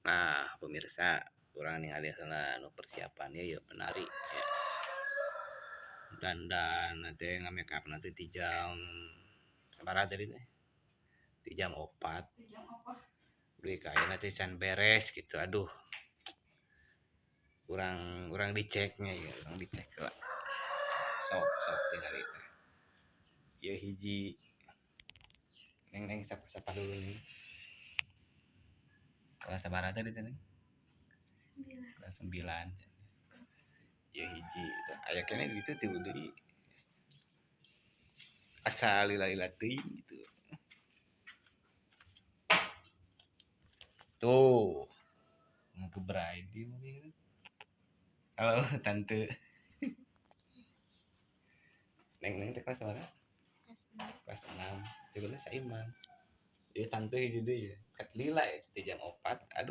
Nah, pemirsa, urang ningali heula nu persiapannya ya penari ya. Dandan nanti nge-makeup nanti di jam sabaraha tadi teh? Di jam 4. Beli kain nanti can beres gitu. Aduh, kurang diceknya ya, kurang dicek lah. Sok tinggal itu. Ya hiji neng sapa dulu nih. Kelas sabaraha tadi teh? Kelas 9. Ya hiji itu aya keneh gitu tilu deui. Asa lila-lila teuing gitu. Tuh, mau ke bride mungkin. Halo tante. Neng teh kelas berapa? Kelas 6. Kelas 6. Jadi saiman. Ieu tante hiji deui ya. Kat lila ya di jam 4. Aduh.